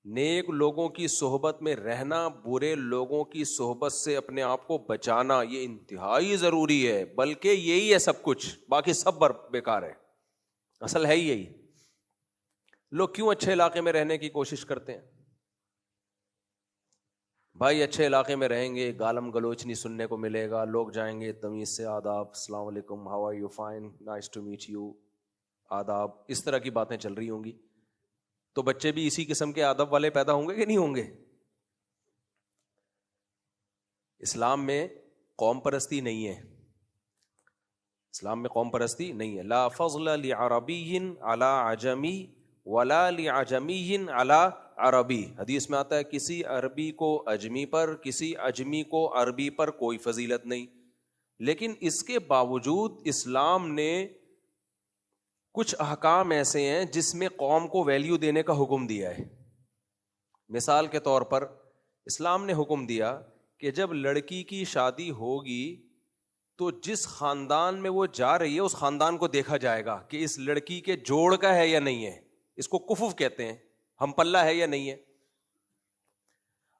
نیک لوگوں کی صحبت میں رہنا، برے لوگوں کی صحبت سے اپنے آپ کو بچانا، یہ انتہائی ضروری ہے، بلکہ یہی ہے سب کچھ، باقی سب بیکار ہے، اصل ہے ہی یہی۔ لوگ کیوں اچھے علاقے میں رہنے کی کوشش کرتے ہیں؟ بھائی اچھے علاقے میں رہیں گے، گالم گلوچ نہیں سننے کو ملے گا، لوگ جائیں گے تمیز سے آداب، السلام علیکم، how are you, fine, nice to meet you, آداب، اس طرح کی باتیں چل رہی ہوں گی، تو بچے بھی اسی قسم کے آداب والے پیدا ہوں گے کہ نہیں ہوں گے؟ اسلام میں قوم پرستی نہیں ہے، اسلام میں قوم پرستی نہیں ہے۔ لا فضل لعربی علی عجمی ولا لعجمی علی عربی، حدیث میں آتا ہے کسی عربی کو اجمی پر، کسی اجمی کو عربی پر کوئی فضیلت نہیں، لیکن اس کے باوجود اسلام نے کچھ احکام ایسے ہیں جس میں قوم کو ویلیو دینے کا حکم دیا ہے۔ مثال کے طور پر اسلام نے حکم دیا کہ جب لڑکی کی شادی ہوگی تو جس خاندان میں وہ جا رہی ہے اس خاندان کو دیکھا جائے گا کہ اس لڑکی کے جوڑ کا ہے یا نہیں ہے، اس کو کفف کہتے ہیں، ہم پلہ ہے یا نہیں ہے۔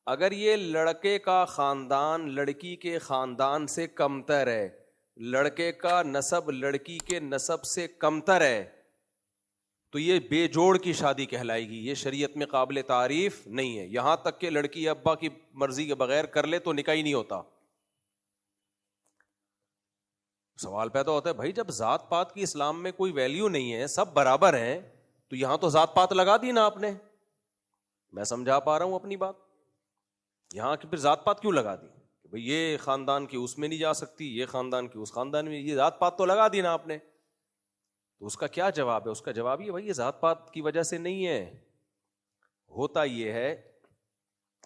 اگر یہ لڑکے کا خاندان لڑکی کے خاندان سے کمتر ہے، لڑکے کا نسب لڑکی کے نسب سے کمتر ہے، تو یہ بے جوڑ کی شادی کہلائے گی، یہ شریعت میں قابل تعریف نہیں ہے، یہاں تک کہ لڑکی ابا کی مرضی کے بغیر کر لے تو نکاح ہی نہیں ہوتا۔ سوال پیدا ہوتا ہے بھائی جب ذات پات کی اسلام میں کوئی ویلیو نہیں ہے، سب برابر ہیں، تو یہاں تو ذات پات لگا دی نا آپ نے۔ میں سمجھا پا رہا ہوں اپنی بات؟ یہاں کی پھر ذات پات کیوں لگا دی کہ بھئی یہ خاندان کی اس میں نہیں جا سکتی، یہ خاندان کی اس خاندان میں، یہ ذات پات تو لگا دی نا آپ نے۔ تو اس کا کیا جواب ہے؟ اس کا جواب یہ بھائی یہ ذات پات کی وجہ سے نہیں ہے، ہوتا یہ ہے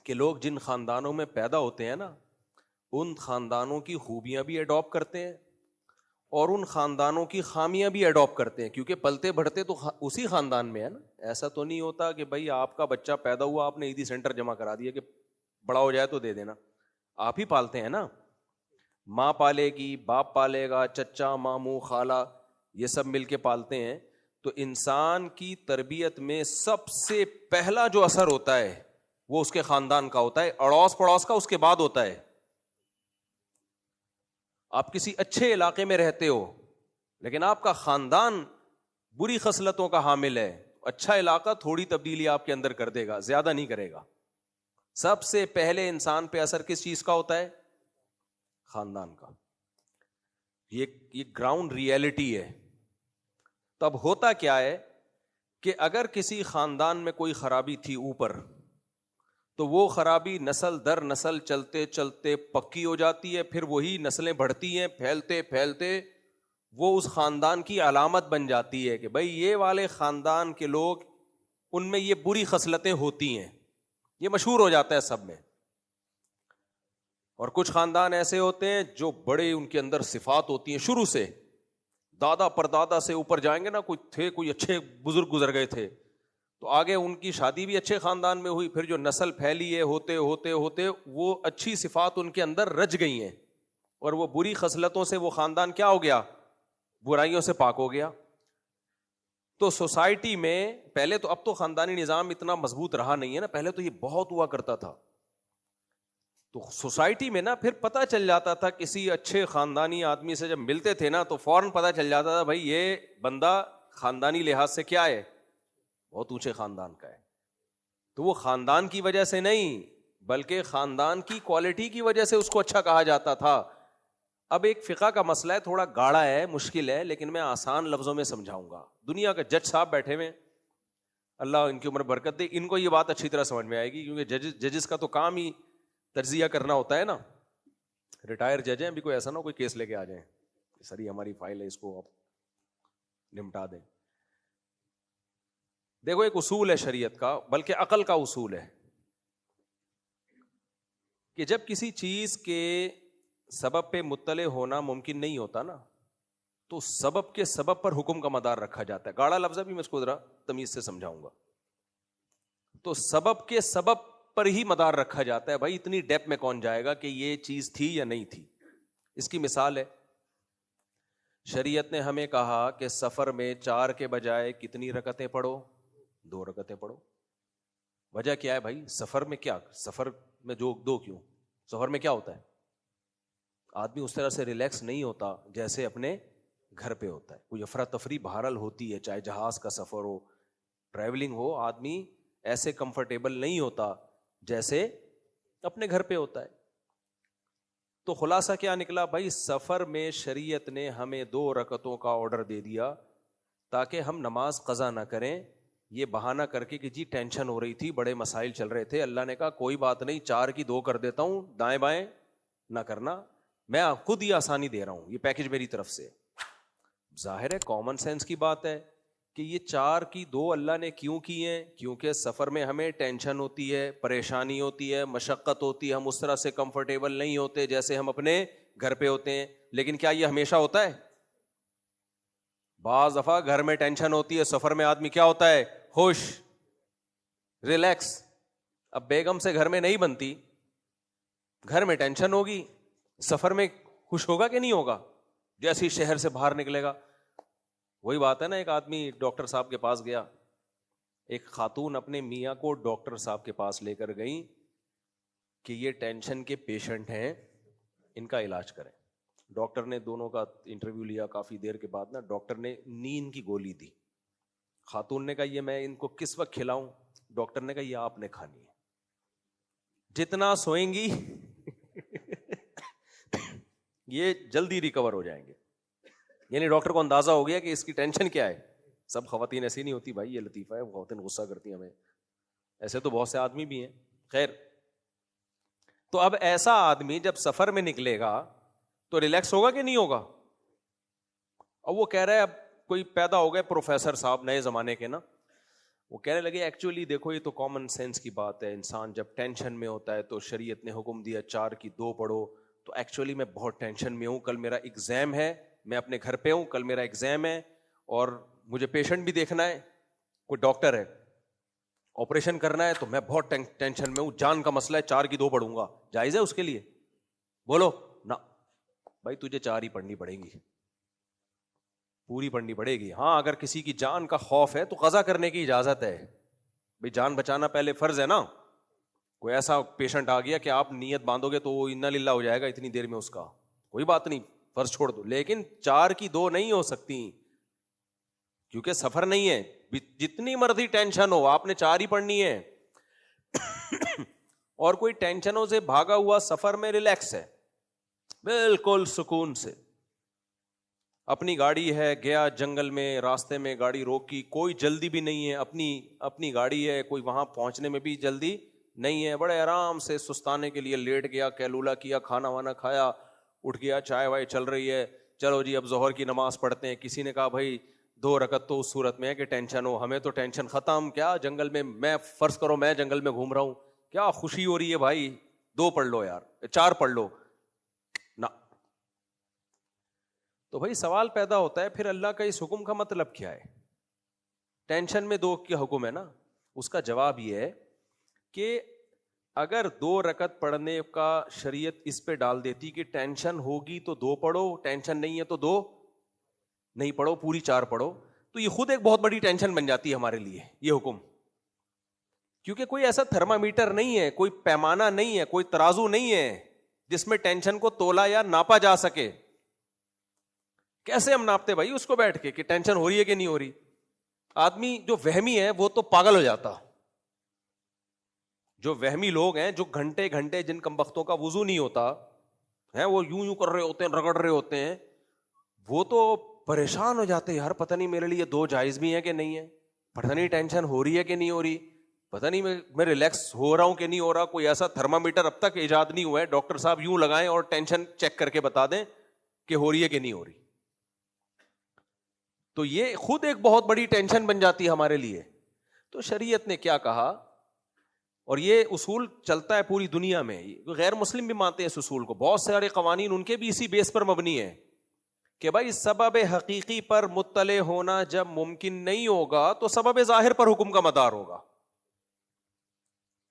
کہ لوگ جن خاندانوں میں پیدا ہوتے ہیں نا ان خاندانوں کی خوبیاں بھی اڈاپٹ کرتے ہیں اور ان خاندانوں کی خامیاں بھی اڈاپٹ کرتے ہیں، کیونکہ پلتے بڑھتے تو اسی خاندان میں ہے نا۔ ایسا تو نہیں ہوتا کہ بھائی آپ کا بچہ پیدا ہوا آپ نے عیدی سینٹر جمع کرا دیا کہ بڑا ہو جائے تو دے دینا، آپ ہی پالتے ہیں نا، ماں پالے گی، باپ پالے گا، چچا، ماموں، خالہ، یہ سب مل کے پالتے ہیں۔ تو انسان کی تربیت میں سب سے پہلا جو اثر ہوتا ہے وہ اس کے خاندان کا ہوتا ہے، اڑوس پڑوس کا اس کے بعد ہوتا ہے۔ آپ کسی اچھے علاقے میں رہتے ہو لیکن آپ کا خاندان بری خصلتوں کا حامل ہے، اچھا علاقہ تھوڑی تبدیلی آپ کے اندر کر دے گا، زیادہ نہیں کرے گا۔ سب سے پہلے انسان پہ اثر کس چیز کا ہوتا ہے؟ خاندان کا۔ یہ گراؤنڈ ریئلٹی ہے۔ تب ہوتا کیا ہے کہ اگر کسی خاندان میں کوئی خرابی تھی اوپر تو وہ خرابی نسل در نسل چلتے چلتے پکی ہو جاتی ہے، پھر وہی نسلیں بڑھتی ہیں، پھیلتے پھیلتے وہ اس خاندان کی علامت بن جاتی ہے کہ بھئی یہ والے خاندان کے لوگ ان میں یہ بری خصلتیں ہوتی ہیں، یہ مشہور ہو جاتا ہے سب میں۔ اور کچھ خاندان ایسے ہوتے ہیں جو بڑے ان کے اندر صفات ہوتی ہیں شروع سے، دادا پردادا سے اوپر جائیں گے نا، کوئی اچھے بزرگ گزر گئے تھے تو آگے ان کی شادی بھی اچھے خاندان میں ہوئی، پھر جو نسل پھیلی ہے ہوتے ہوتے ہوتے وہ اچھی صفات ان کے اندر رچ گئی ہیں اور وہ بری خصلتوں سے وہ خاندان کیا ہو گیا؟ برائیوں سے پاک ہو گیا۔ تو سوسائٹی میں پہلے تو، اب تو خاندانی نظام اتنا مضبوط رہا نہیں ہے نا، پہلے تو یہ بہت ہوا کرتا تھا، تو سوسائٹی میں نا پھر پتہ چل جاتا تھا، کسی اچھے خاندانی آدمی سے جب ملتے تھے نا تو فوراً پتہ چل جاتا تھا بھائی یہ بندہ خاندانی لحاظ سے کیا ہے، بہت اونچے خاندان کا ہے۔ تو وہ خاندان کی وجہ سے نہیں بلکہ خاندان کی کوالٹی کی وجہ سے اس کو اچھا کہا جاتا تھا۔ اب ایک فقہ کا مسئلہ ہے، تھوڑا گاڑا ہے، مشکل ہے، لیکن میں آسان لفظوں میں سمجھاؤں گا۔ دنیا کے جج صاحب بیٹھے ہوئے، اللہ ان کی عمر برکت دے، ان کو یہ بات اچھی طرح سمجھ میں آئے گی، کیونکہ ججز کا تو کام ہی تجزیہ کرنا ہوتا ہے نا۔ ریٹائر جج ہیں، ابھی کوئی ایسا نہ کوئی کیس لے کے آ جائیں سر یہ ہماری فائل ہے اس کو آپ نمٹا دیں۔ دیکھو ایک اصول ہے شریعت کا، بلکہ عقل کا اصول ہے کہ جب کسی چیز کے سبب پہ مطلع ہونا ممکن نہیں ہوتا نا تو سبب کے سبب پر حکم کا مدار رکھا جاتا ہے۔ گاڑا لفظ ہے بھی، میں اس کو ذرا تمیز سے سمجھاؤں گا۔ تو سبب کے سبب پر ہی مدار رکھا جاتا ہے، بھائی اتنی ڈیپ میں کون جائے گا کہ یہ چیز تھی یا نہیں تھی۔ اس کی مثال ہے، شریعت نے ہمیں کہا کہ سفر میں 4 کے بجائے کتنی رکعتیں پڑھو؟ 2 رکعتیں پڑھو۔ وجہ کیا ہے بھائی؟ سفر میں کیا، سفر میں جو دو کیوں، سفر میں کیا ہوتا ہے؟ آدمی اس طرح سے ریلیکس نہیں ہوتا جیسے اپنے گھر پہ ہوتا ہے. کوئی افراتفری بہرحال ہوتی ہے، چاہے جہاز کا سفر ہو، ٹریولنگ ہو، آدمی ایسے کمفرٹیبل نہیں ہوتا جیسے اپنے گھر پہ ہوتا ہے. تو خلاصہ کیا نکلا بھائی؟ سفر میں شریعت نے ہمیں 2 رکعتوں کا آرڈر دے دیا تاکہ ہم نماز قضا نہ کریں یہ بہانہ کر کے کہ جی ٹینشن ہو رہی تھی، بڑے مسائل چل رہے تھے. اللہ نے کہا کوئی بات نہیں، 4 کی 2 کر دیتا ہوں، دائیں بائیں نہ کرنا، میں خود ہی آسانی دے رہا ہوں، یہ پیکج میری طرف سے. ظاہر ہے کامن سینس کی بات ہے کہ یہ 4 کی 2 اللہ نے کیوں کی ہیں؟ کیونکہ سفر میں ہمیں ٹینشن ہوتی ہے، پریشانی ہوتی ہے، مشقت ہوتی ہے، ہم اس طرح سے کمفرٹیبل نہیں ہوتے جیسے ہم اپنے گھر پہ ہوتے ہیں. لیکن کیا یہ ہمیشہ ہوتا ہے؟ بعض دفعہ گھر میں ٹینشن ہوتی ہے، سفر میں آدمی کیا ہوتا ہے؟ خوش، ریلیکس. اب بیگم سے گھر میں نہیں بنتی، گھر میں ٹینشن ہوگی، سفر میں خوش ہوگا کہ نہیں ہوگا؟ جیسے ہی شہر سے باہر نکلے گا. وہی بات ہے نا، ایک آدمی ڈاکٹر صاحب کے پاس گیا، ایک خاتون اپنے میاں کو ڈاکٹر صاحب کے پاس لے کر گئی کہ یہ ٹینشن کے پیشنٹ ہیں، ان کا علاج کریں. ڈاکٹر نے دونوں کا انٹرویو لیا، کافی دیر کے بعد نا ڈاکٹر نے نیند کی گولی دی. خاتون نے کہا یہ میں ان کو کس وقت کھلاؤں؟ ڈاکٹر نے کہا یہ آپ نے کھانی ہے، جتنا سوئیں گی یہ جلدی ریکور ہو جائیں گے. یعنی ڈاکٹر کو اندازہ ہو گیا کہ اس کی ٹینشن کیا ہے. سب خواتین ایسی نہیں ہوتی بھائی، یہ لطیفہ ہے، خواتین غصہ کرتی ہیں ہمیں، ایسے تو بہت سے آدمی بھی ہیں. خیر، تو اب ایسا آدمی جب سفر میں نکلے گا تو ریلیکس ہوگا کہ نہیں ہوگا؟ اب وہ کہہ رہا ہے، اب کوئی پیدا ہو گئے پروفیسر صاحب نئے زمانے کے نا، وہ کہنے لگے ایکچولی دیکھو یہ تو کامن سینس کی بات ہے، انسان جب ٹینشن میں ہوتا ہے تو شریعت نے حکم دیا 4 کی 2 پڑھو. تو ایکچولی میں بہت ٹینشن میں ہوں، کل میرا ایگزام ہے، میں اپنے گھر پہ ہوں، کل میرا ایگزام ہے اور مجھے پیشنٹ بھی دیکھنا ہے، کوئی ڈاکٹر ہے، آپریشن کرنا ہے، تو میں بہت ٹینشن میں ہوں، جان کا مسئلہ ہے، 4 کی 2 پڑھوں گا. جائز ہے اس کے لیے؟ بولو نا بھائی، تجھے 4 ہی پڑھنی پڑے گی، پوری پڑھنی پڑے گی. ہاں اگر کسی کی جان کا خوف ہے تو قضا کرنے کی اجازت ہے، بھائی جان بچانا پہلے فرض ہے نا. کوئی ایسا پیشنٹ آ گیا کہ آپ نیت باندھو گے تو وہ انا للہ ہو جائے گا اتنی دیر میں، اس کا کوئی بات نہیں، فرض چھوڑ دو. لیکن 4 کی 2 نہیں ہو سکتی کیونکہ سفر نہیں ہے. جتنی مرضی ٹینشن ہو آپ نے 4 ہی پڑھنی ہے. اور کوئی ٹینشنوں سے بھاگا ہوا سفر میں ریلیکس ہے، بالکل سکون سے، اپنی گاڑی ہے، گیا جنگل میں، راستے میں گاڑی روکی، کوئی جلدی بھی نہیں ہے، اپنی گاڑی ہے، کوئی وہاں پہنچنے میں بھی جلدی نہیں ہے، بڑے آرام سے سستانے کے لیے لیٹ گیا، کیلولا کیا، کھانا وانا کھایا، اٹھ گیا، چائے وائے چل رہی ہے، چلو جی اب ظہر کی نماز پڑھتے ہیں. کسی نے کہا بھائی 2 رکعت تو اس صورت میں ہے کہ ٹینشن ہو، ہمیں تو ٹینشن ختم، کیا جنگل میں فرض کرو میں جنگل میں گھوم رہا ہوں، کیا خوشی ہو رہی ہے بھائی، 2 پڑھ لو یار، 4 پڑھ لو نا. تو بھائی سوال پیدا ہوتا ہے پھر اللہ کا اس حکم کا مطلب کیا ہے؟ ٹینشن میں 2 کی حکم ہے نا. اس کا جواب یہ ہے کہ اگر 2 رکعت پڑھنے کا شریعت اس پہ ڈال دیتی کہ ٹینشن ہوگی تو 2 پڑھو، ٹینشن نہیں ہے تو 2 نہیں پڑھو، پوری 4 پڑھو، تو یہ خود ایک بہت بڑی ٹینشن بن جاتی ہے ہمارے لیے یہ حکم. کیونکہ کوئی ایسا تھرمامیٹر نہیں ہے، کوئی پیمانہ نہیں ہے، کوئی ترازو نہیں ہے جس میں ٹینشن کو تولا یا ناپا جا سکے. کیسے ہم ناپتے بھائی اس کو بیٹھ کے کہ ٹینشن ہو رہی ہے کہ نہیں ہو رہی؟ آدمی جو وہمی ہے وہ تو پاگل ہو جاتا. جو وہمی لوگ ہیں، جو گھنٹے گھنٹے جن کمبختوں کا وضو نہیں ہوتا ہے، وہ یوں کر رہے ہوتے ہیں، رگڑ رہے ہوتے ہیں، وہ تو پریشان ہو جاتے ہیں، یار پتہ نہیں میرے لیے 2 جائز بھی ہیں کہ نہیں ہے، پتہ نہیں ٹینشن ہو رہی ہے کہ نہیں ہو رہی، پتہ نہیں میں ریلیکس ہو رہا ہوں کہ نہیں ہو رہا. کوئی ایسا تھرمامیٹر اب تک ایجاد نہیں ہوا ہے ڈاکٹر صاحب یوں لگائیں اور ٹینشن چیک کر کے بتا دیں کہ ہو رہی ہے کہ نہیں ہو رہی. تو یہ خود ایک بہت بڑی ٹینشن بن جاتی ہے ہمارے لیے. تو شریعت نے کیا کہا، اور یہ اصول چلتا ہے پوری دنیا میں، غیر مسلم بھی مانتے ہیں اس اصول کو، بہت سارے قوانین ان کے بھی اسی بیس پر مبنی ہیں کہ بھائی سبب حقیقی پر مطلع ہونا جب ممکن نہیں ہوگا تو سبب ظاہر پر حکم کا مدار ہوگا.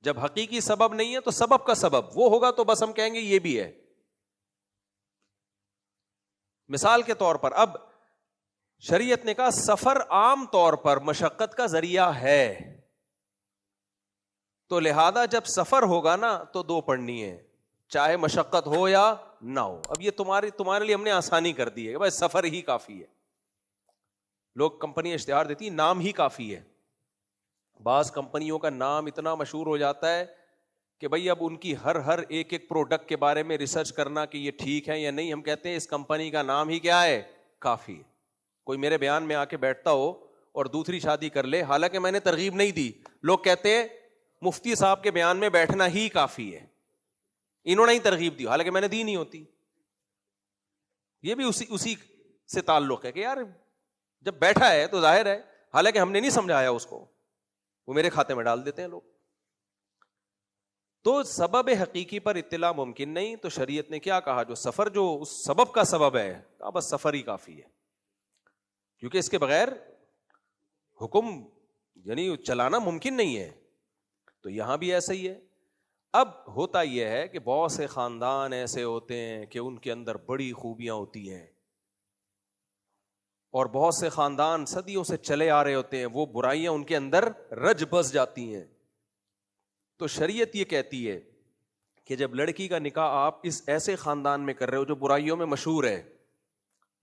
جب حقیقی سبب نہیں ہے تو سبب کا سبب وہ ہوگا، تو بس ہم کہیں گے یہ بھی ہے. مثال کے طور پر اب شریعت نے کہا سفر عام طور پر مشقت کا ذریعہ ہے، تو لہذا جب سفر ہوگا نا تو 2 پڑھنی ہے, چاہے مشقت ہو یا نہ ہو. اب یہ تمہارے لیے ہم نے آسانی کر دی ہے کہ بھائی سفر ہی کافی ہے. لوگ کمپنی اشتہار دیتی نام ہی کافی ہے. بعض کمپنیوں کا نام اتنا مشہور ہو جاتا ہے کہ بھائی اب ان کی ہر ایک پروڈکٹ کے بارے میں ریسرچ کرنا کہ یہ ٹھیک ہے یا نہیں, ہم کہتے ہیں اس کمپنی کا نام ہی کیا ہے, کافی ہے. کوئی میرے بیان میں آ کے بیٹھتا ہو اور دوسری شادی کر لے, حالانکہ میں نے ترغیب نہیں دی, لوگ کہتے ہیں مفتی صاحب کے بیان میں بیٹھنا ہی کافی ہے, انہوں نے ہی ترغیب دی, حالانکہ میں نے دی نہیں ہوتی. یہ بھی اسی سے تعلق ہے کہ یار جب بیٹھا ہے تو ظاہر ہے, حالانکہ ہم نے نہیں سمجھایا اس کو, وہ میرے کھاتے میں ڈال دیتے ہیں لوگ. تو سبب حقیقی پر اطلاع ممکن نہیں, تو شریعت نے کیا کہا, جو سفر جو اس سبب کا سبب ہے, کہا بس سفر ہی کافی ہے, کیونکہ اس کے بغیر حکم یعنی چلانا ممکن نہیں ہے. تو یہاں بھی ایسا ہی ہے. اب ہوتا یہ ہے کہ بہت سے خاندان ایسے ہوتے ہیں کہ ان کے اندر بڑی خوبیاں ہوتی ہیں, اور بہت سے خاندان صدیوں سے چلے آ رہے ہوتے ہیں, وہ برائیاں ان کے اندر رج بس جاتی ہیں. تو شریعت یہ کہتی ہے کہ جب لڑکی کا نکاح آپ اس ایسے خاندان میں کر رہے ہو جو برائیوں میں مشہور ہے,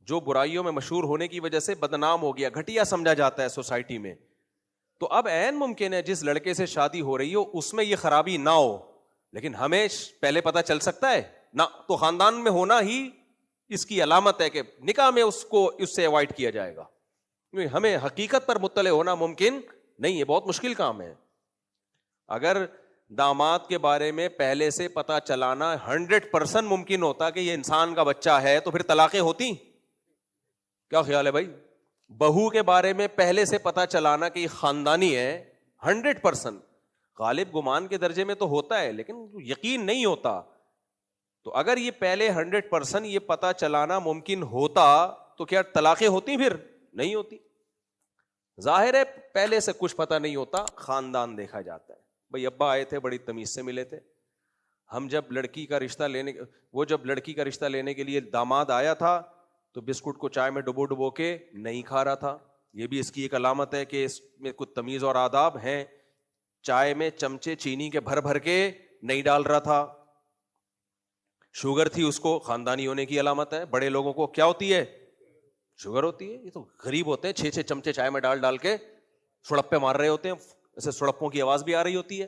جو برائیوں میں مشہور ہونے کی وجہ سے بدنام ہو گیا, گھٹیا سمجھا جاتا ہے سوسائٹی میں, تو اب عین ممکن ہے جس لڑکے سے شادی ہو رہی ہو اس میں یہ خرابی نہ ہو, لیکن ہمیں پہلے پتا چل سکتا ہے نہ, تو خاندان میں ہونا ہی اس کی علامت ہے کہ نکاح میں اس سے اوائڈ کیا جائے گا. ہمیں حقیقت پر مطلع ہونا ممکن نہیں ہے, بہت مشکل کام ہے. اگر داماد کے بارے میں پہلے سے پتا چلانا 100% ممکن ہوتا کہ یہ انسان کا بچہ ہے, تو پھر طلاقیں ہوتی؟ کیا خیال ہے بھائی؟ بہو کے بارے میں پہلے سے پتا چلانا کہ یہ خاندانی ہے 100%, غالب گمان کے درجے میں تو ہوتا ہے لیکن یقین نہیں ہوتا. تو اگر یہ پہلے 100% یہ پتا چلانا ممکن ہوتا تو کیا طلاقیں ہوتی؟ پھر نہیں ہوتی. ظاہر ہے پہلے سے کچھ پتا نہیں ہوتا, خاندان دیکھا جاتا ہے. بھائی ابا آئے تھے, بڑی تمیز سے ملے تھے, ہم جب لڑکی کا رشتہ لینے کے لیے داماد آیا تھا تو بسکٹ کو چائے میں ڈبو کے نہیں کھا رہا تھا. یہ بھی اس کی ایک علامت ہے کہ اس میں کچھ تمیز اور آداب ہیں. چائے میں چمچے چینی کے بھر کے نہیں ڈال رہا تھا. شوگر تھی اس کو, خاندانی ہونے کی علامت ہے. بڑے لوگوں کو کیا ہوتی ہے؟ شوگر ہوتی ہے. یہ تو غریب ہوتے ہیں, 6 چمچے چائے میں ڈال کے سڑپے مار رہے ہوتے ہیں, ایسے سڑپوں کی آواز بھی آ رہی ہوتی ہے.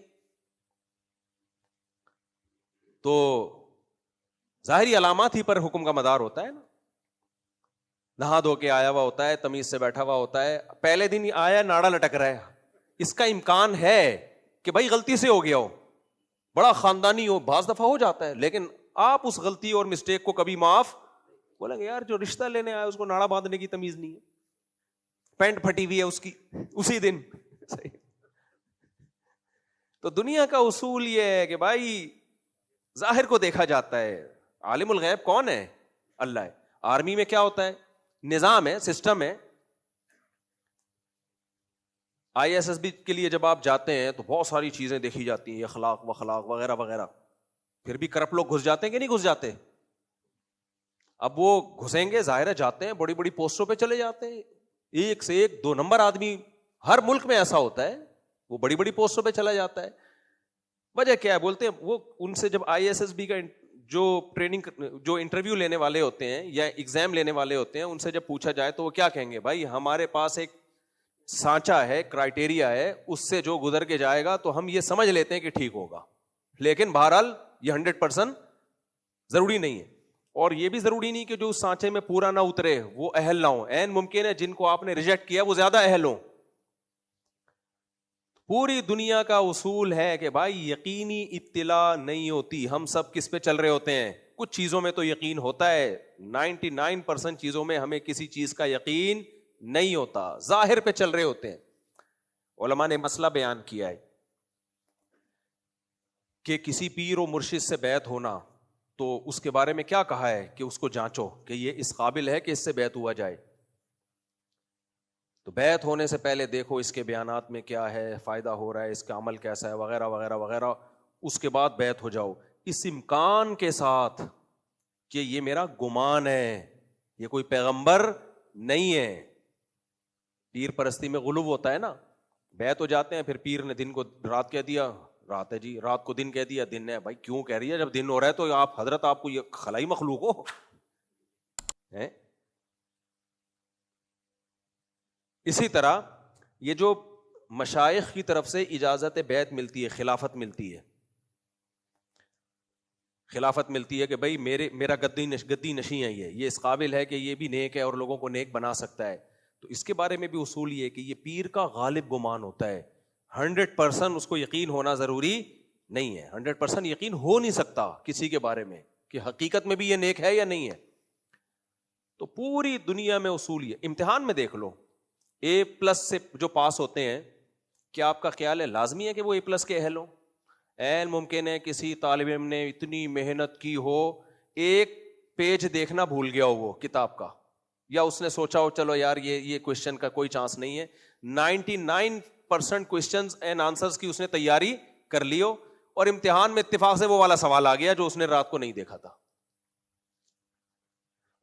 تو ظاہری علامات ہی پر حکم کا مدار ہوتا ہے نا. نہا دھو کے آیا ہوا ہوتا ہے, تمیز سے بیٹھا ہوا ہوتا ہے, پہلے دن آیا ناڑا لٹک رہا ہے, اس کا امکان ہے کہ بھائی غلطی سے ہو گیا ہو, بڑا خاندانی ہو, بعض دفعہ ہو جاتا ہے, لیکن آپ اس غلطی اور مسٹیک کو کبھی معاف بولیں گے یار جو رشتہ لینے آیا اس کو ناڑا باندھنے کی تمیز نہیں ہے, پینٹ پھٹی ہوئی ہے اس کی اسی دن. تو دنیا کا اصول یہ ہے کہ بھائی ظاہر کو دیکھا جاتا ہے. عالم الغیب کون ہے؟ اللہ ہے. آرمی میں کیا ہوتا ہے؟ نظام ہے, سسٹم ہے. ISSB کے لیے جب آپ جاتے ہیں تو بہت ساری چیزیں دیکھی جاتی ہیں, اخلاق وخلاق وغیرہ وغیرہ. پھر بھی کرپٹ لوگ گھس جاتے ہیں کہ نہیں گھس جاتے؟ اب وہ گھسیں گے, ظاہر ہے جاتے ہیں, بڑی بڑی پوسٹوں پہ چلے جاتے ہیں, ایک سے ایک 2 نمبر آدمی. ہر ملک میں ایسا ہوتا ہے, وہ بڑی بڑی پوسٹوں پہ چلا جاتا ہے. وجہ کیا ہے؟ بولتے ہیں وہ ان سے جب ISSB کا جو ٹریننگ جو انٹرویو لینے والے ہوتے ہیں یا ایگزام لینے والے ہوتے ہیں, ان سے جب پوچھا جائے تو وہ کیا کہیں گے؟ بھائی ہمارے پاس ایک سانچا ہے, کرائٹیریا ہے, اس سے جو گزر کے جائے گا تو ہم یہ سمجھ لیتے ہیں کہ ٹھیک ہوگا, لیکن بہرحال یہ 100% ضروری نہیں ہے. اور یہ بھی ضروری نہیں کہ جو اس سانچے میں پورا نہ اترے وہ اہل نہ ہو. عین ممکن ہے جن کو آپ نے ریجیکٹ کیا وہ زیادہ اہل ہوں. پوری دنیا کا اصول ہے کہ بھائی یقینی اطلاع نہیں ہوتی. ہم سب کس پہ چل رہے ہوتے ہیں؟ کچھ چیزوں میں تو یقین ہوتا ہے, 99% چیزوں میں ہمیں کسی چیز کا یقین نہیں ہوتا, ظاہر پہ چل رہے ہوتے ہیں. علماء نے مسئلہ بیان کیا ہے کہ کسی پیر و مرشد سے بیعت ہونا, تو اس کے بارے میں کیا کہا ہے کہ اس کو جانچو کہ یہ اس قابل ہے کہ اس سے بیعت ہوا جائے. تو بیعت ہونے سے پہلے دیکھو اس کے بیانات میں کیا ہے, فائدہ ہو رہا ہے, اس کا عمل کیسا ہے, وغیرہ وغیرہ وغیرہ. اس کے بعد بیعت ہو جاؤ, اس امکان کے ساتھ کہ یہ میرا گمان ہے, یہ کوئی پیغمبر نہیں ہے. پیر پرستی میں غلو ہوتا ہے نا, بیعت ہو جاتے ہیں, پھر پیر نے دن کو رات کہہ دیا, رات ہے جی، رات کو دن کہہ دیا، دن ہے بھائی کیوں کہہ رہی ہے؟ جب دن ہو رہا ہے تو آپ حضرت آپ کو یہ خلائی مخلوق ہو ہیں؟ اسی طرح یہ جو مشائخ کی طرف سے اجازت بیعت ملتی ہے، خلافت ملتی ہے، خلافت ملتی ہے کہ بھائی میرا گدی نشیں ہے، یہ اس قابل ہے کہ یہ بھی نیک ہے اور لوگوں کو نیک بنا سکتا ہے. تو اس کے بارے میں بھی اصول یہ ہے کہ یہ پیر کا غالب گمان ہوتا ہے، 100% اس کو یقین ہونا ضروری نہیں ہے. 100% یقین ہو نہیں سکتا کسی کے بارے میں کہ حقیقت میں بھی یہ نیک ہے یا نہیں ہے. تو پوری دنیا میں اصول یہ، امتحان میں دیکھ لو، A+ سے جو پاس ہوتے ہیں، کیا آپ کا خیال ہے لازمی ہے کہ وہ A+ کے اہل ہو؟ این ممکن ہے کسی طالب علم نے اتنی محنت کی ہو، ایک پیج دیکھنا بھول گیا ہو وہ کتاب کا، یا اس نے سوچا ہو چلو یار یہ کوشچن کا کوئی چانس نہیں ہے، 99% کوشچنز اینڈ آنسرز کی اس نے تیاری کر لی ہو، اور امتحان میں اتفاق سے وہ والا سوال آ گیا جو اس نے رات کو نہیں دیکھا تھا.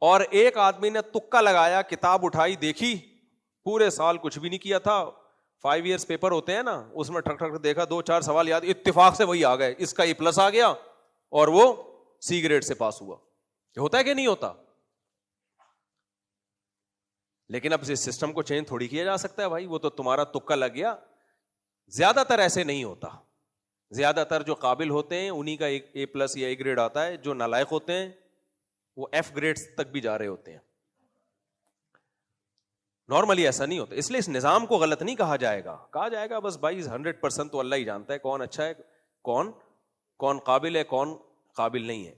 اور ایک آدمی نے تکا لگایا، کتاب اٹھائی دیکھی، پورے سال کچھ بھی نہیں کیا تھا، 5 ایئرس پیپر ہوتے ہیں نا، اس میں ٹھک ٹھک دیکھا، 2-4 سوال یاد، اتفاق سے وہی آ گئے، اس کا A+ آ گیا اور وہ C گریڈ سے پاس ہوا. ہوتا ہے کہ نہیں ہوتا؟ لیکن اب اس سسٹم کو چینج تھوڑی کیا جا سکتا ہے بھائی، وہ تو تمہارا تکا لگ گیا. زیادہ تر ایسے نہیں ہوتا، زیادہ تر جو قابل ہوتے ہیں انہی کا A+ یا A گریڈ آتا ہے، جو نالائق ہوتے ہیں وہ F گریڈ تک بھی جا رہے ہوتے ہیں. نارملی ایسا نہیں ہوتا، اس لیے اس نظام کو غلط نہیں کہا جائے گا، کہا جائے گا بس بھائی 100% تو اللہ ہی جانتا ہے کون اچھا ہے، کون قابل ہے، کون قابل نہیں ہے.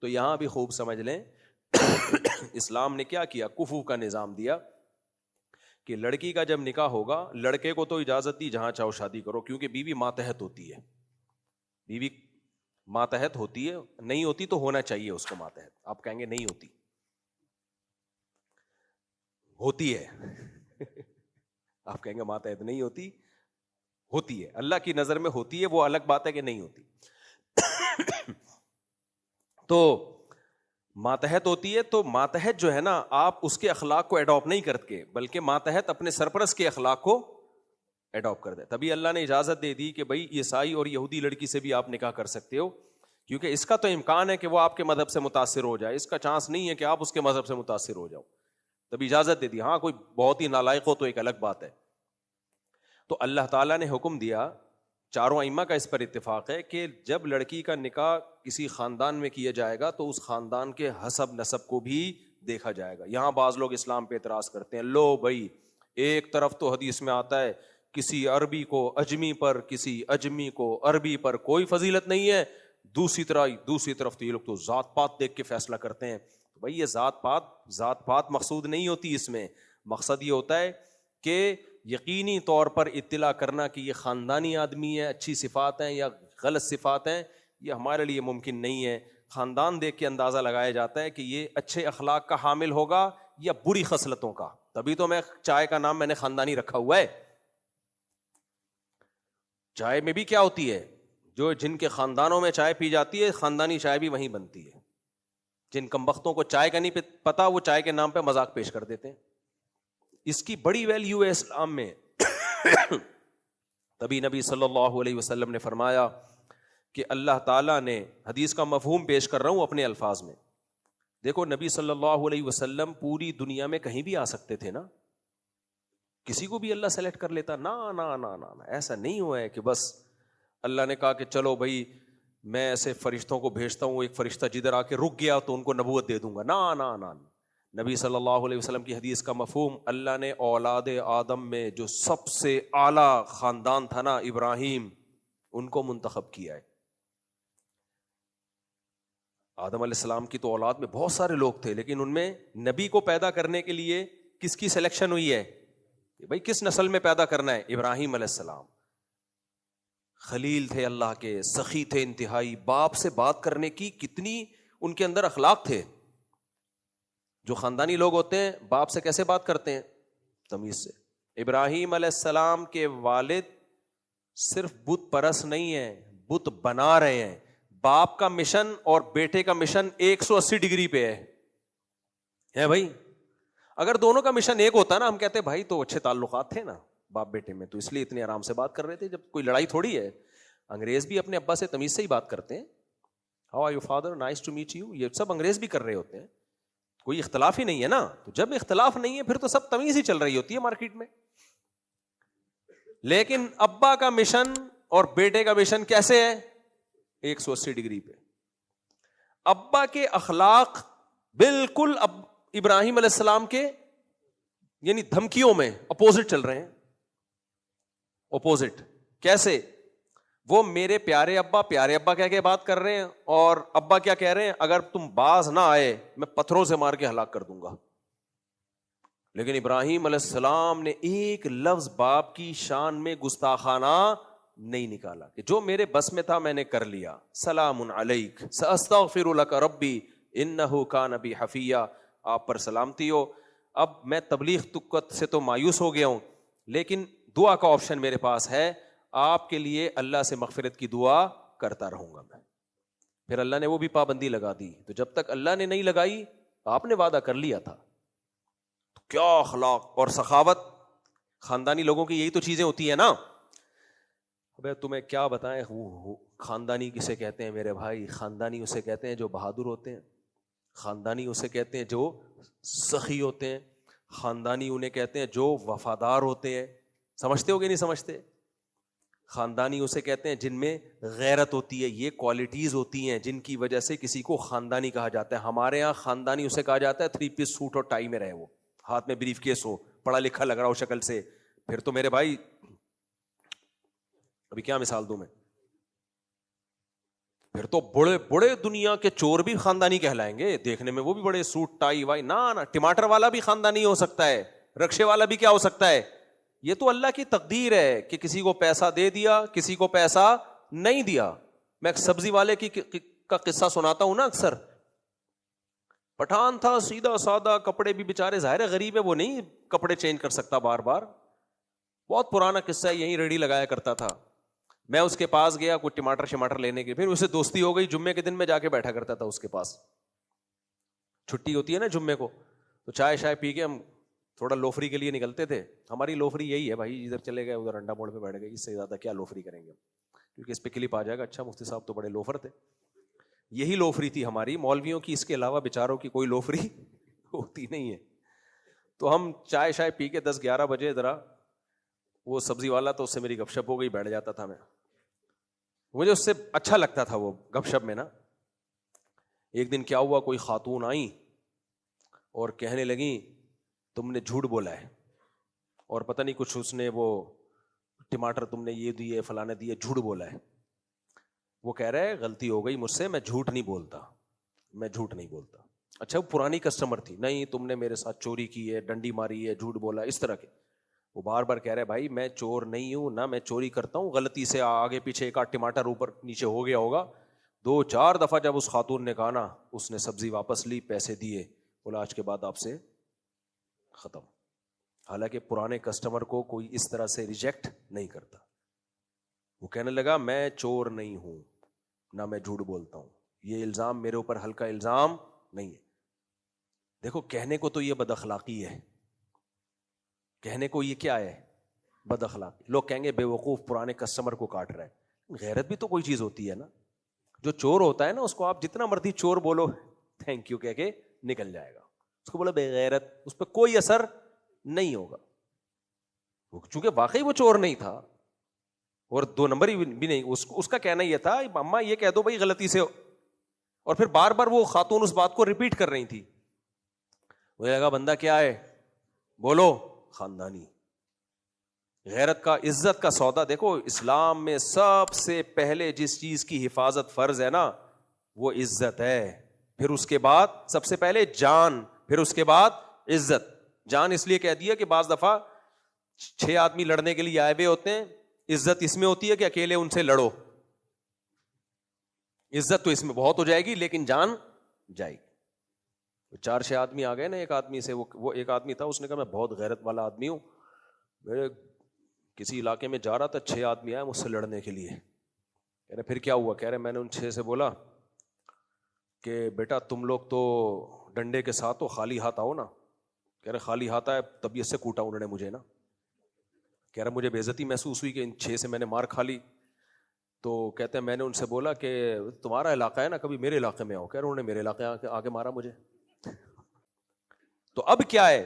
تو یہاں بھی خوب سمجھ لیں اسلام نے کیا کیا، کفو کا نظام دیا کہ لڑکی کا جب نکاح ہوگا، لڑکے کو تو اجازت دی جہاں چاہو شادی کرو، کیونکہ بیوی ماتحت ہوتی ہے، بیوی ماتحت ہوتی ہے، نہیں ہوتی تو ہونا چاہیے اس کو ماتحت. آپ کہیں گے نہیں ہوتی، ہوتی ہے آپ کہیں گے ماتحت نہیں ہوتی، ہوتی ہے، اللہ کی نظر میں ہوتی ہے، وہ الگ بات ہے کہ نہیں ہوتی. تو ماتحت ہوتی ہے، تو ماتحت جو ہے نا، آپ اس کے اخلاق کو اڈاپٹ نہیں کرتے، بلکہ ماتحت اپنے سرپرست کے اخلاق کو اڈاپٹ کر دے. تبھی اللہ نے اجازت دے دی کہ بھائی عیسائی اور یہودی لڑکی سے بھی آپ نکاح کر سکتے ہو، کیونکہ اس کا تو امکان ہے کہ وہ آپ کے مذہب سے متاثر ہو جائے، اس کا چانس نہیں ہے کہ آپ اس کے مذہب سے متاثر ہو جاؤ. تبھی اجازت دے دی. ہاں کوئی بہت ہی نالائق ہو تو ایک الگ بات ہے. تو اللہ تعالیٰ نے حکم دیا، چاروں ائمہ کا اس پر اتفاق ہے کہ جب لڑکی کا نکاح کسی خاندان میں کیا جائے گا تو اس خاندان کے حسب نسب کو بھی دیکھا جائے گا. یہاں بعض لوگ اسلام پہ اعتراض کرتے ہیں، لو بھائی ایک طرف تو حدیث میں آتا ہے کسی عربی کو اجمی پر، کسی اجمی کو عربی پر کوئی فضیلت نہیں ہے، دوسری طرف تو یہ لوگ تو ذات پات دیکھ کے فیصلہ کرتے ہیں. تو بھائی یہ ذات پات مقصود نہیں ہوتی، اس میں مقصد یہ ہوتا ہے کہ یقینی طور پر اطلاع کرنا کہ یہ خاندانی آدمی ہے، اچھی صفات ہیں یا غلط صفات ہیں، یہ ہمارے لیے ممکن نہیں ہے. خاندان دیکھ کے اندازہ لگایا جاتا ہے کہ یہ اچھے اخلاق کا حامل ہوگا یا بری خصلتوں کا. تبھی تو میں چائے کا نام میں نے خاندانی رکھا ہوا ہے. چائے میں بھی کیا ہوتی ہے، جن کے خاندانوں میں چائے پی جاتی ہے خاندانی چائے بھی وہیں بنتی ہے. جن کمبختوں کو چائے کا نہیں پتا وہ چائے کے نام پہ مذاق پیش کر دیتے ہیں. اس کی بڑی ویلیو ہے اسلام میں. تبھی نبی صلی اللہ علیہ وسلم نے فرمایا کہ اللہ تعالیٰ نے، حدیث کا مفہوم پیش کر رہا ہوں اپنے الفاظ میں، دیکھو نبی صلی اللہ علیہ وسلم پوری دنیا میں کہیں بھی آ سکتے تھے نا، کسی کو بھی اللہ سلیکٹ کر لیتا، نا ایسا نہیں ہوا ہے کہ بس اللہ نے کہا کہ چلو بھائی میں ایسے فرشتوں کو بھیجتا ہوں، ایک فرشتہ جدھر آ کے رک گیا تو ان کو نبوت دے دوں گا. نا نبی صلی اللہ علیہ وسلم کی حدیث کا مفہوم، اللہ نے اولاد آدم میں جو سب سے اعلیٰ خاندان تھا نا، ابراہیم، ان کو منتخب کیا ہے. آدم علیہ السلام کی تو اولاد میں بہت سارے لوگ تھے، لیکن ان میں نبی کو پیدا کرنے کے لیے کس کی سلیکشن ہوئی ہے کہ بھائی کس نسل میں پیدا کرنا ہے؟ ابراہیم علیہ السلام. خلیل تھے اللہ کے، سخی تھے انتہائی، باپ سے بات کرنے کی کتنی ان کے اندر اخلاق تھے. جو خاندانی لوگ ہوتے ہیں باپ سے کیسے بات کرتے ہیں؟ تمیز سے. ابراہیم علیہ السلام کے والد صرف بت پرست نہیں ہیں، بت بنا رہے ہیں. باپ کا مشن اور بیٹے کا مشن 180 ڈگری پہ ہے بھائی. اگر دونوں کا مشن ایک ہوتا نا، ہم کہتے بھائی تو اچھے تعلقات تھے نا باپ بیٹے میں، تو اس لیے اتنے آرام سے بات کر رہے تھے، جب کوئی لڑائی تھوڑی ہے. انگریز بھی اپنے ابا سے تمیز سے ہی بات کرتے ہیں. How are your father, nice to meet you. یہ سب انگریز بھی کر رہے ہوتے ہیں, کوئی اختلاف ہی نہیں ہے نا. تو جب اختلاف نہیں ہے پھر تو سب تمیز ہی چل رہی ہوتی ہے مارکیٹ میں. لیکن ابا کا مشن اور بیٹے کا مشن کیسے ہے؟ 180 ڈگری پہ. ابا کے اخلاق بالکل ابراہیم علیہ السلام کے یعنی دھمکیوں میں اپوزٹ چل رہے ہیں. اپوزٹ کیسے؟ وہ میرے پیارے ابا کہہ کے بات کر رہے ہیں, اور ابا کیا کہہ رہے ہیں؟ اگر تم باز نہ آئے میں پتھروں سے مار کے ہلاک کر دوں گا. لیکن ابراہیم علیہ السلام نے ایک لفظ باپ کی شان میں گستاخانہ نہیں نکالا کہ جو میرے بس میں تھا میں نے کر لیا. سلام علیک ساستغفر لک ربی انہ کان بی حفیہ. آپ پر سلامتی ہو. اب میں تبلیغ تکت سے تو مایوس ہو گیا ہوں, لیکن دعا کا آپشن میرے پاس ہے. آپ کے لیے اللہ سے مغفرت کی دعا کرتا رہوں گا میں. پھر اللہ نے وہ بھی پابندی لگا دی. تو جب تک اللہ نے نہیں لگائی آپ نے وعدہ کر لیا تھا. تو کیا اخلاق اور سخاوت. خاندانی لوگوں کی یہی تو چیزیں ہوتی ہیں نا. ابے تمہیں کیا بتائیں خاندانی کسے کہتے ہیں میرے بھائی؟ خاندانی اسے کہتے ہیں جو بہادر ہوتے ہیں. خاندانی اسے کہتے ہیں جو سخی ہوتے ہیں. خاندانی انہیں کہتے ہیں جو وفادار ہوتے ہیں. سمجھتے ہو کہ نہیں سمجھتے؟ خاندانی اسے کہتے ہیں جن میں غیرت ہوتی ہے. یہ کوالٹیز ہوتی ہیں جن کی وجہ سے کسی کو خاندانی کہا جاتا ہے. ہمارے ہاں خاندانی اسے کہا جاتا ہے 3 پیس سوٹ اور ٹائی میں رہے, وہ ہاتھ میں بریف کیس ہو, پڑھا لکھا لگ رہا ہو شکل سے. پھر تو میرے بھائی ابھی کیا مثال دوں میں, پھر تو بڑے بڑے دنیا کے چور بھی خاندانی کہلائیں گے. دیکھنے میں وہ بھی بڑے سوٹ ٹائی وائی. نہ ٹماٹر والا بھی خاندانی ہو سکتا ہے, رکشے والا بھی کیا ہو سکتا ہے. یہ تو اللہ کی تقدیر ہے کہ کسی کو پیسہ دے دیا, کسی کو پیسہ نہیں دیا. میں ایک سبزی والے کا قصہ سناتا ہوں نا اکثر. پٹھان تھا, سیدھا سادہ, کپڑے بھی بیچارے ظاہر ہے غریب ہے, وہ نہیں کپڑے چینج کر سکتا بار بار. بہت پرانا قصہ ہے, یہیں ریڑھی لگایا کرتا تھا. میں اس کے پاس گیا کوئی ٹماٹر شماٹر لینے کے, پھر اسے دوستی ہو گئی. جمعے کے دن میں جا کے بیٹھا کرتا تھا اس کے پاس. چھٹی ہوتی ہے نا جمعے کو, تو چائے شائے پی کے ہم تھوڑا لوفری کے لیے نکلتے تھے. ہماری لوفری یہی ہے بھائی, ادھر چلے گئے ادھر انڈا موڑ پہ بیٹھ گئے, اس سے زیادہ کیا لوفری کریں گے, کیونکہ اس پہ کلپ آ جائے گا. اچھا مفتی صاحب تو بڑے لوفر تھے. یہی لوفری تھی ہماری مولویوں کی, اس کے علاوہ بیچاروں کی کوئی لوفری ہوتی نہیں ہے. تو ہم چائے شائے پی کے 10-11 بجے ذرا, وہ سبزی والا تو اس سے میری گپ شپ ہو گئی, بیٹھ جاتا تھا میں. مجھے اس سے اچھا لگتا تھا وہ گپ شپ میں نا. ایک دن کیا ہوا, کوئی خاتون آئیں اور کہنے لگیں تم نے جھوٹ بولا ہے, اور پتہ نہیں کچھ اس نے وہ ٹماٹر تم نے یہ دیے فلانے دیے, جھوٹ بولا ہے. وہ کہہ رہے غلطی ہو گئی مجھ سے, میں جھوٹ نہیں بولتا, میں جھوٹ نہیں بولتا. اچھا وہ پرانی کسٹمر تھی, نہیں تم نے میرے ساتھ چوری کی ہے, ڈنڈی ماری ہے, جھوٹ بولا, اس طرح کے. وہ بار بار کہہ رہے بھائی میں چور نہیں ہوں, نہ میں چوری کرتا ہوں, غلطی سے آگے پیچھے ایک آدھ ٹماٹر اوپر نیچے ہو گیا ہوگا. 2-4 دفعہ جب اس خاتون نے کہا نا, اس نے سبزی واپس لی, پیسے دیے, بولا آج کے بعد آپ سے ختم. حالانکہ پرانے کسٹمر کو کوئی اس طرح سے ریجیکٹ نہیں کرتا. وہ کہنے لگا میں چور نہیں ہوں, نہ میں جھوٹ بولتا ہوں, یہ الزام میرے اوپر ہلکا الزام نہیں ہے. دیکھو کہنے کو تو یہ بد اخلاقی ہے, کہنے کو یہ کیا ہے, بد اخلاقی. لوگ کہیں گے بے وقوف پرانے کسٹمر کو کاٹ رہا ہے. غیرت بھی تو کوئی چیز ہوتی ہے نا. جو چور ہوتا ہے نا اس کو آپ جتنا مرضی چور بولو تھینک یو کہہ کے نکل جائے گا. اس کو بولو بے غیرت, اس پہ کوئی اثر نہیں ہوگا, چونکہ واقعی وہ چور نہیں تھا اور 2 نمبر بھی نہیں. اس کا کہنا یہ تھا اما یہ کہہ دو بھائی غلطی سے, اور پھر بار بار وہ خاتون اس بات کو ریپیٹ کر رہی تھی. مجھے لگا بندہ کیا ہے, بولو خاندانی. غیرت کا, عزت کا سودا. دیکھو اسلام میں سب سے پہلے جس چیز کی حفاظت فرض ہے نا وہ عزت ہے. پھر اس کے بعد سب سے پہلے جان, پھر اس کے بعد عزت. جان اس لیے کہہ دیا کہ بعض دفعہ 6 آدمی لڑنے کے لیے آئے ہوئے ہوتے ہیں, عزت اس میں ہوتی ہے کہ اکیلے ان سے لڑو. عزت تو اس میں بہت ہو جائے گی لیکن جان جائے گی. 4-6 آدمی آ گئے نا ایک آدمی سے, وہ ایک آدمی تھا, اس نے کہا میں بہت غیرت والا آدمی ہوں, میرے کسی علاقے میں جا رہا تھا, 6 آدمی آئے مجھ سے لڑنے کے لیے. کہہ رہے پھر کیا ہوا؟ کہہ رہے میں نے ان 6 سے بولا کہ بیٹا تم لوگ تو ڈنڈے کے ساتھ ہو, خالی ہاتھ آؤ نا. کہہ رہے خالی ہاتھ آئے, طبیعت سے کوٹا انہوں نے مجھے نا. کہہ رہا مجھے بے عزتی محسوس ہوئی کہ ان 6 سے میں نے مار کھا لی. تو کہتے ہیں میں نے ان سے بولا کہ تمہارا علاقہ ہے نا, کبھی میرے علاقے میں آؤ. کہہ رہے انہوں نے میرے علاقے آ کے مارا مجھے. تو اب کیا ہے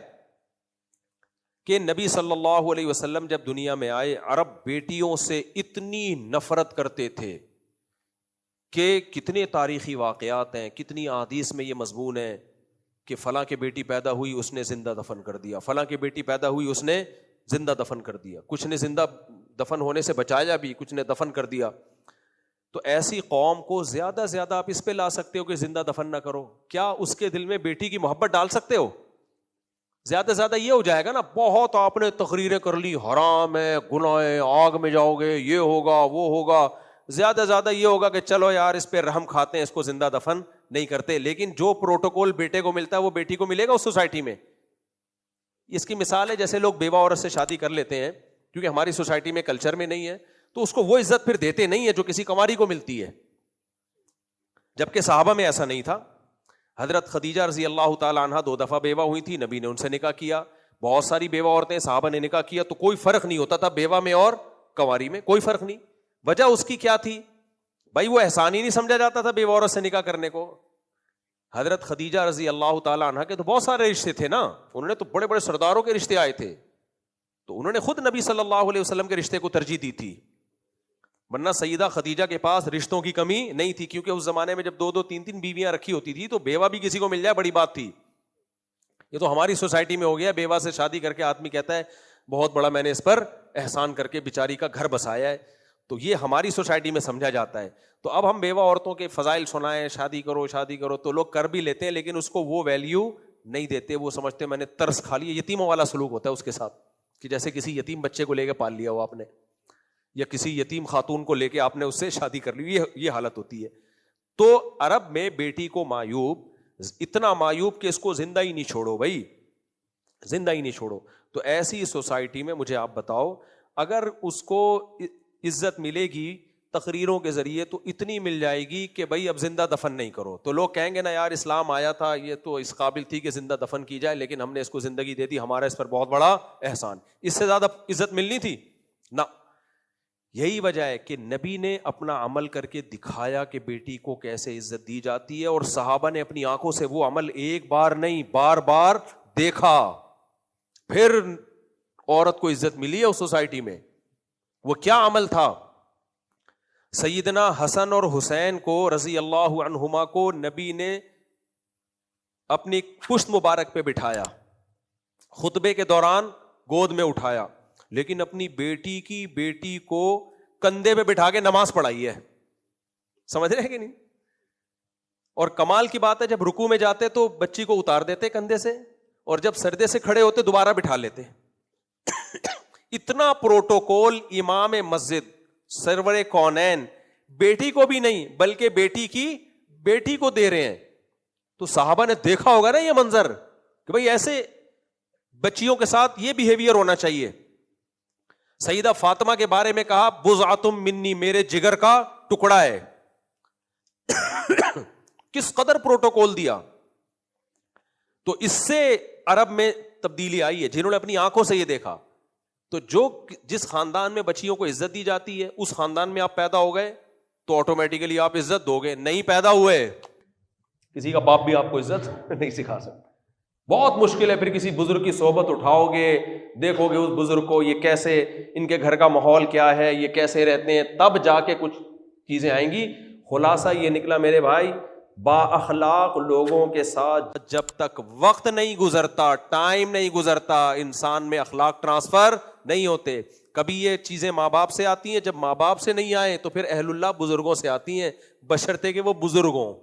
کہ نبی صلی اللہ علیہ وسلم جب دنیا میں آئے, عرب بیٹیوں سے اتنی نفرت کرتے تھے کہ کتنے تاریخی واقعات ہیں, کتنی احادیث میں یہ مضمون ہے کہ فلاں کی بیٹی پیدا ہوئی اس نے زندہ دفن کر دیا, فلاں کی بیٹی پیدا ہوئی اس نے زندہ دفن کر دیا, کچھ نے زندہ دفن ہونے سے بچایا بھی, کچھ نے دفن کر دیا. تو ایسی قوم کو زیادہ زیادہ آپ اس پہ لا سکتے ہو کہ زندہ دفن نہ کرو, کیا اس کے دل میں بیٹی کی محبت ڈال سکتے ہو؟ زیادہ زیادہ یہ ہو جائے گا نا, بہت آپ نے تقریریں کر لی, حرام ہے, گناہ ہے, آگ میں جاؤ گے, یہ ہوگا وہ ہوگا. زیادہ زیادہ یہ ہوگا کہ چلو یار اس پہ رحم کھاتے ہیں, اس کو زندہ دفن نہیں کرتے. لیکن جو پروٹوکول بیٹے کو ملتا ہے وہ بیٹی کو ملے گا اس سوسائٹی میں. اس کی مثال ہے جیسے لوگ بیوہ عورت سے شادی کر لیتے ہیں, کیونکہ ہماری سوسائٹی میں کلچر میں نہیں ہے, تو اس کو وہ عزت پھر دیتے نہیں ہے جو کسی کنواری کو ملتی ہے. جبکہ صحابہ میں ایسا نہیں تھا. حضرت خدیجہ رضی اللہ تعالی عنہا 2 دفعہ بیوہ ہوئی تھی, نبی نے ان سے نکاح کیا. بہت ساری بیوہ عورتیں صحابہ نے نکاح کیا, تو کوئی فرق نہیں ہوتا تھا بیوہ میں اور کنواری میں, کوئی فرق نہیں. وجہ اس کی کیا تھی بھائی؟ وہ احسان ہی نہیں سمجھا جاتا تھا بیوہ عورت سے نکاح کرنے کو. حضرت خدیجہ رضی اللہ تعالی عنہا کے تو بہت سارے رشتے تھے نا, انہوں نے تو بڑے بڑے سرداروں کے رشتے آئے تھے, تو انہوں نے خود نبی صلی اللہ علیہ وسلم کے رشتے کو ترجیح دی تھی. ورنہ سیدہ خدیجہ کے پاس رشتوں کی کمی نہیں تھی, کیونکہ اس زمانے میں جب 2 3 بیویاں رکھی ہوتی تھی تو بیوہ بھی کسی کو مل جائے بڑی بات تھی. یہ تو ہماری سوسائٹی میں ہو گیا, بیوہ سے شادی کر کے آدمی کہتا ہے بہت بڑا میں نے اس پر احسان کر کے بیچاری کا گھر بسایا ہے, تو یہ ہماری سوسائٹی میں سمجھا جاتا ہے. تو اب ہم بیوہ عورتوں کے فضائل سنائیں, شادی کرو شادی کرو, تو لوگ کر بھی لیتے ہیں لیکن اس کو وہ ویلیو نہیں دیتے. وہ سمجھتے ہیں میں نے ترس کھا لیا. یتیموں والا سلوک ہوتا ہے اس کے ساتھ, کہ جیسے کسی یتیم بچے کو لے کے پال لیا ہو آپ نے, یا کسی یتیم خاتون کو لے کے آپ نے اس سے شادی کر لی, یہ حالت ہوتی ہے. تو عرب میں بیٹی کو معیوب, اتنا معیوب کہ اس کو زندہ ہی نہیں چھوڑو بھائی, زندہ ہی نہیں چھوڑو. تو ایسی سوسائٹی میں مجھے آپ بتاؤ, اگر اس کو عزت ملے گی تقریروں کے ذریعے تو اتنی مل جائے گی کہ بھائی اب زندہ دفن نہیں کرو, تو لوگ کہیں گے نا یار اسلام آیا تھا, یہ تو اس قابل تھی کہ زندہ دفن کی جائے, لیکن ہم نے اس کو زندگی دے دی, ہمارا اس پر بہت بڑا احسان. اس سے زیادہ عزت ملنی تھی نہ. یہی وجہ ہے کہ نبی نے اپنا عمل کر کے دکھایا کہ بیٹی کو کیسے عزت دی جاتی ہے, اور صحابہ نے اپنی آنکھوں سے وہ عمل ایک بار نہیں بار بار دیکھا, پھر عورت کو عزت ملی ہے اس سوسائٹی میں. وہ کیا عمل تھا؟ سیدنا حسن اور حسین کو رضی اللہ عنہما کو نبی نے اپنی پشت مبارک پہ بٹھایا, خطبے کے دوران گود میں اٹھایا, لیکن اپنی بیٹی کو کندھے پہ بٹھا کے نماز پڑھائی ہے. سمجھ رہے ہیں کہ نہیں؟ اور کمال کی بات ہے جب رکوع میں جاتے تو بچی کو اتار دیتے کندھے سے, اور جب سردے سے کھڑے ہوتے دوبارہ بٹھا لیتے. اتنا پروٹوکول امام مسجد سرور کونین بیٹی کو بھی نہیں بلکہ بیٹی کو دے رہے ہیں. تو صحابہ نے دیکھا ہوگا نا یہ منظر کہ بھئی ایسے بچیوں کے ساتھ یہ بیہیویئر ہونا چاہیے. سیدہ فاطمہ کے بارے میں کہا بضعۃ منی, میرے جگر کا ٹکڑا ہے. کس قدر پروٹوکول دیا. تو اس سے عرب میں تبدیلی آئی ہے جنہوں نے اپنی آنکھوں سے یہ دیکھا. تو جس خاندان میں بچیوں کو عزت دی جاتی ہے اس خاندان میں آپ پیدا ہو گئے تو آٹومیٹیکلی آپ عزت دو گے. نہیں پیدا ہوئے, کسی کا باپ بھی آپ کو عزت نہیں سکھا سکتا. بہت مشکل ہے. پھر کسی بزرگ کی صحبت اٹھاؤ گے, دیکھو گے اس بزرگ کو, یہ کیسے, ان کے گھر کا ماحول کیا ہے, یہ کیسے رہتے ہیں, تب جا کے کچھ چیزیں آئیں گی. خلاصہ یہ نکلا میرے بھائی, با اخلاق لوگوں کے ساتھ جب تک وقت نہیں گزرتا, ٹائم نہیں گزرتا, انسان میں اخلاق ٹرانسفر نہیں ہوتے. کبھی یہ چیزیں ماں باپ سے آتی ہیں, جب ماں باپ سے نہیں آئے تو پھر اہل اللہ بزرگوں سے آتی ہیں, بشرطے کہ وہ بزرگ ہوں.